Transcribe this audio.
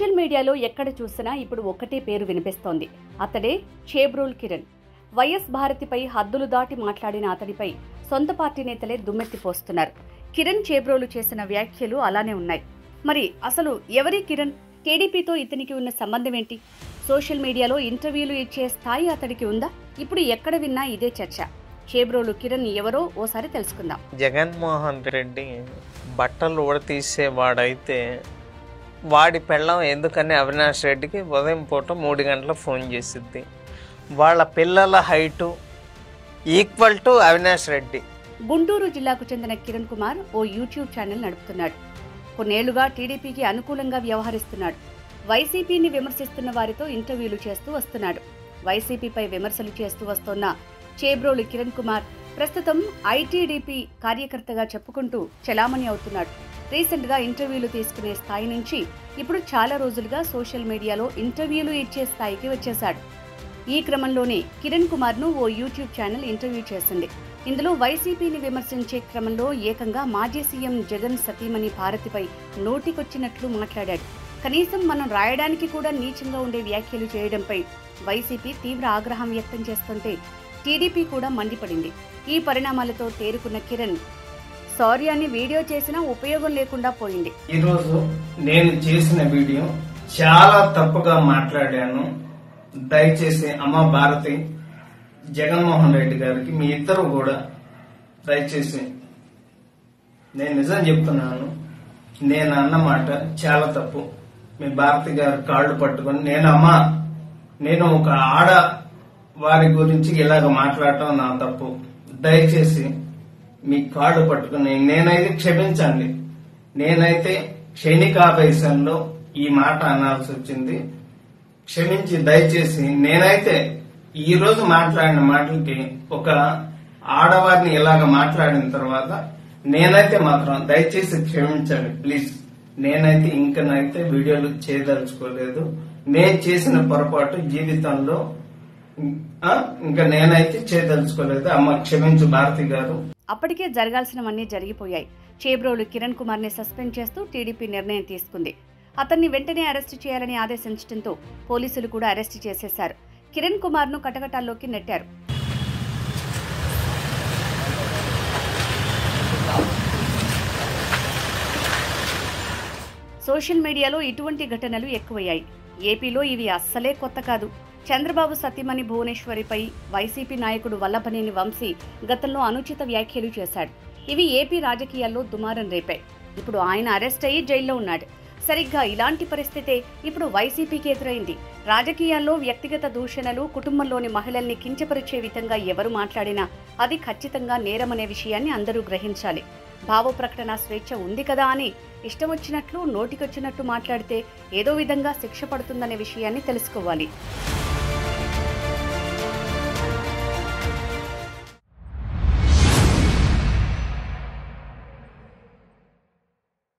Social మీడియాలో ఎక్కడ చూసినా ఇప్పుడు ఒక్కటే పేరు వినిపిస్తోంది. అతడే చేబ్రోలు కిరణ్. వైఎస్ భారతిపై హద్దులు దాటి మాట్లాడిన అతడిపై సొంత పార్టీ నేతలే దుమ్మెత్తిపోస్తున్నారు. కిరణ్ చేబ్రోలు చేసిన వ్యాఖ్యలు అలానే ఉన్నాయి. మరి అసలు ఎవరి కిరణ్? టీడీపీతో ఇతనికి ఉన్న సంబంధం ఏంటి? సోషల్ మీడియాలో ఇంటర్వ్యూలు ఇచ్చే స్థాయి అతడికి ఉందా? ఇప్పుడు ఎక్కడ విన్నా ఇదే చర్చ. చేబ్రోలు కిరణ్ ఎవరో ఓసారి తెలుసుకుందాం. జగన్మోహన్ రెడ్డి బట్టలు ఉడతీసేవాడైతే వాడి పెళ్ళం ఎందుకని అవినాష్ రెడ్డికి ఉదయం పూట 3 గంటలకు ఫోన్ చేసిద్ది. వాళ్ళ పిల్లల height equal to Avinash Reddy. Guntur జిల్లాకు చెందిన కిరణ్ కుమార్ ఓ యూట్యూబ్ ఛానల్ నడుపుతున్నాడు. కొన్నేళ్లుగా టీడీపీకి అనుకూలంగా వ్యవహరిస్తున్నాడు. వైసీపీని విమర్శిస్తున్న వారితో ఇంటర్వ్యూలు చేస్తూ వస్తున్నాడు. వైసీపీపై విమర్శలు చేస్తూ వస్తున్న చేబ్రోలు కిరణ్ కుమార్ ప్రస్తుతం ఐటీడీపీ కార్యకర్తగా చెప్పుకుంటూ చలామణి అవుతున్నాడు. రీసెంట్గా ఇంటర్వ్యూలు తీసుకునే స్థాయి నుంచి ఇప్పుడు చాలా రోజులుగా సోషల్ మీడియాలో ఇంటర్వ్యూలు ఇచ్చే స్థాయికి వచ్చేశాడు. ఈ క్రమంలోనే కిరణ్ కుమార్ను ఓ యూట్యూబ్ ఛానల్ ఇంటర్వ్యూ చేసింది. ఇందులో వైసీపీని విమర్శించే క్రమంలో ఏకంగా మాజీ సీఎం జగన్ సతీమణి భారతిపై నోటికొచ్చినట్లు మాట్లాడాడు. కనీసం మనం రాయడానికి కూడా నీచంగా ఉండే వ్యాఖ్యలు చేయడంపై వైసీపీ తీవ్ర ఆగ్రహం వ్యక్తం చేస్తుంటే టీడీపీ కూడా మండిపడింది. ఈ పరిణామాలతో తేరుకున్న కిరణ్ సారీ అని వీడియో చేసినా ఉపయోగం లేకుండా పోయింది. ఈరోజు నేను చేసిన వీడియో చాలా తప్పుగా మాట్లాడాను. దయచేసి అమ్మ భారతి, జగన్మోహన్ రెడ్డి గారికి మీ ఇద్దరు కూడా దయచేసి నేను నిజం చెప్తున్నాను, నేను అన్నమాట చాలా తప్పు. మీ భారతి గారు కాళ్ళు పట్టుకొని నేను ఒక ఆడ వారి గురించి ఇలాగ మాట్లాడటం నా తప్పు. దయచేసి మీ కాళ్ళు పట్టుకుని నేనైతే క్షమించండి. నేనైతే క్షణికావేశంలో ఈ మాట అనాల్సి వచ్చింది. క్షమించి దయచేసి నేనైతే ఈ రోజు మాట్లాడిన మాటలకి ఒక ఆడవారిని ఇలాగ మాట్లాడిన తర్వాత నేనైతే మాత్రం దయచేసి క్షమించండి ప్లీజ్. నేనైతే ఇంకనైతే వీడియోలు చేయదలుచుకోలేదు. నేను చేసిన పొరపాటు జీవితంలో ఇంకా నేనైతే చేయదలుచుకోలేదు. అమ్మ క్షమించు భారతి గారు. అప్పటికే జరగాల్సినవన్నీ జరిగిపోయాయి. చేబ్రోలు కిరణ్ కుమార్ ని సస్పెండ్ చేస్తూ టీడీపీ నిర్ణయం తీసుకుంది. అతన్ని వెంటనే అరెస్టు చేయాలని ఆదేశించడంతో పోలీసులు కూడా అరెస్టు చేసేశారు. కిరణ్ కుమార్ ను కటకటాల్లోకి నెట్టారు. సోషల్ మీడియాలో ఇటువంటి ఘటనలు ఎక్కువయ్యాయి. ఏపీలో ఇవి అస్సలే కొత్త కాదు. చంద్రబాబు సతీమణి భువనేశ్వరిపై వైసీపీ నాయకుడు వల్లభనేని వంశీ గతంలో అనుచిత వ్యాఖ్యలు చేశాడు. ఇవి ఏపీ రాజకీయాల్లో దుమారం రేపాయి. ఇప్పుడు ఆయన అరెస్ట్ అయ్యి జైల్లో ఉన్నాడు. సరిగ్గా ఇలాంటి పరిస్థితే ఇప్పుడు వైసీపీకి ఎదురైంది. రాజకీయాల్లో వ్యక్తిగత దూషణలు, కుటుంబంలోని మహిళల్ని కించపరిచే విధంగా ఎవరు మాట్లాడినా అది ఖచ్చితంగా నేరమనే విషయాన్ని అందరూ గ్రహించాలి. భావ ప్రకటన స్వేచ్ఛ ఉంది కదా అని ఇష్టం వచ్చినట్లు నోటికొచ్చినట్టు మాట్లాడితే ఏదో విధంగా శిక్ష పడుతుందనే విషయాన్ని తెలుసుకోవాలి.